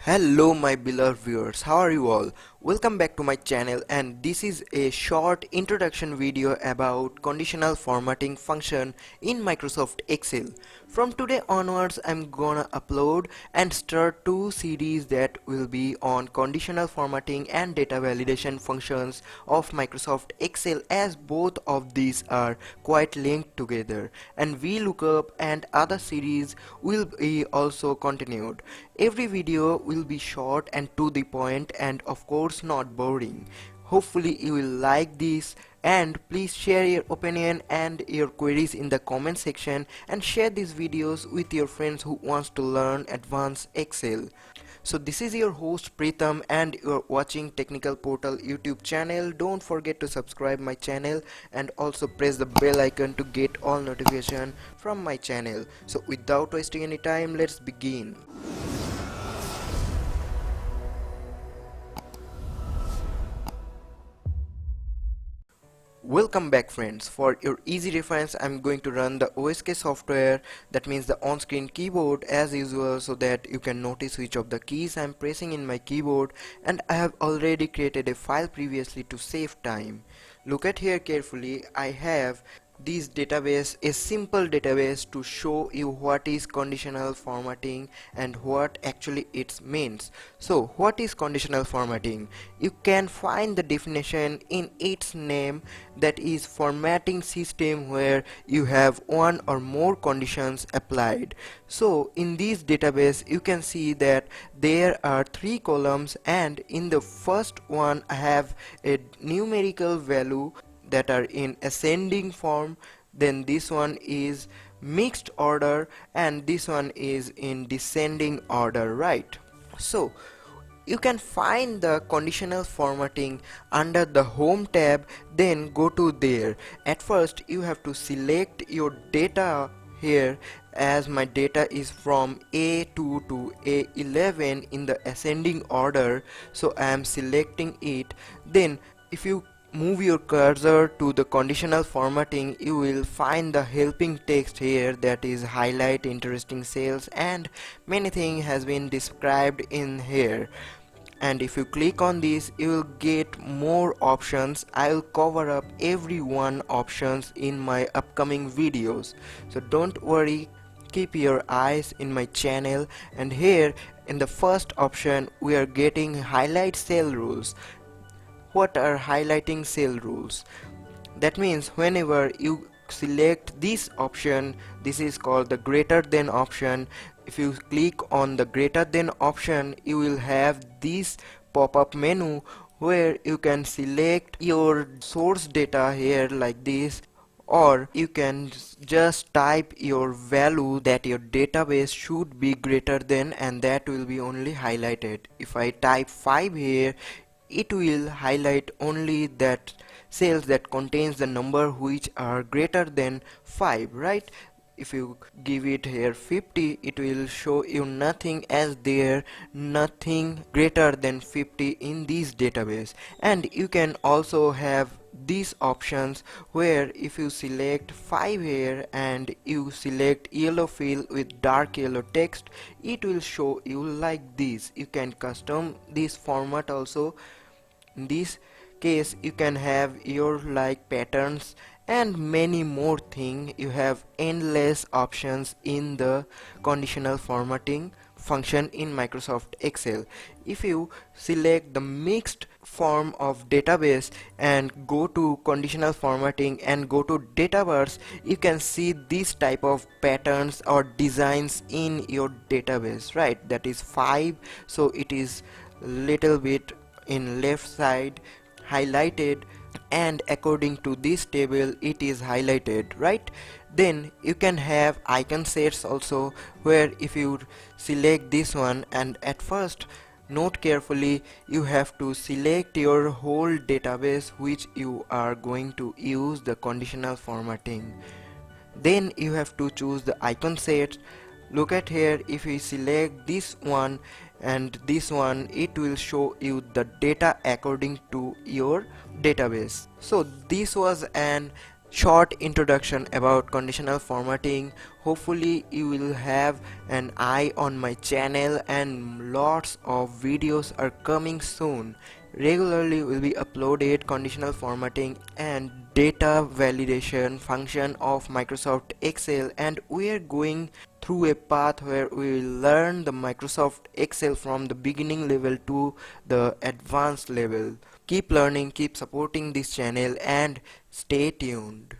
Hello my beloved viewers, how are you all? Welcome back to my channel, and this is a short introduction video about conditional formatting function in Microsoft Excel. From today onwards I'm gonna upload and start two series that will be on conditional formatting and data validation functions of Microsoft Excel, as both of these are quite linked together, and VLOOKUP and other series will be also continued. Every video will be short and to the point, and of course not boring. Hopefully you will like this, and please share your opinion and your queries in the comment section, and share these videos with your friends who wants to learn advanced Excel. So this is your host Pritham, and you're watching Technical Portal YouTube channel. Don't forget to subscribe my channel and also press the bell icon to get all notification from my channel. So without wasting any time, let's begin. Welcome back friends. For your easy reference, I'm going to run the OSK software, that means the on-screen keyboard as usual, so that you can notice which of the keys I'm pressing in my keyboard, and I have already created a file previously to save time. Look at here carefully. I have this database, a simple database, to show you what is conditional formatting and what actually it means. So what is conditional formatting? You can find the definition in its name, that is formatting system where you have one or more conditions applied. So in this database you can see that there are three columns, and in the first one I have a numerical value that are in ascending form, then this one is mixed order, and this one is in descending order, right? So you can find the conditional formatting under the home tab, then go to there. At first you have to select your data here, as my data is from A2 to A11 in the ascending order, so I am selecting it. Then if you move your cursor to the conditional formatting, you will find the helping text here, that is highlight interesting cells, and many things has been described in here. And if you click on this, you will get more options. I will cover up every one options in my upcoming videos, so don't worry, keep your eyes in my channel. And here in the first option we are getting highlight cell rules. What are highlighting cell rules? That means whenever you select this option, this is called the greater than option. If you click on the greater than option, you will have this pop-up menu where you can select your source data here like this, or you can just type your value that your database should be greater than, and that will be only highlighted. If I type 5 here, it will highlight only that cells that contains the number which are greater than 5, right? If you give it here 50, it will show you nothing, as there nothing greater than 50 in this database. And you can also have these options where if you select 5 here and you select yellow fill with dark yellow text, it will show you like this. You can custom this format also. In this case you can have your like patterns and many more things. You have endless options in the conditional formatting function in Microsoft Excel. If you select the mixed form of database and go to conditional formatting and go to databars, you can see this type of patterns or designs in your database, right? That is 5, so it is little bit in left side highlighted, and according to this table it is highlighted, right? Then you can have icon sets also, where if you select this one, and at first note carefully, you have to select your whole database which you are going to use the conditional formatting. Then you have to choose the icon set. Look at here, if you select this one and this one, it will show you the data according to your database. So this was an short introduction about conditional formatting. Hopefully you will have an eye on my channel, and lots of videos are coming soon. Regularly will be uploaded conditional formatting and data validation function of Microsoft Excel, and we are going through a path where we will learn the Microsoft Excel from the beginning level to the advanced level. Keep learning, keep supporting this channel, and stay tuned.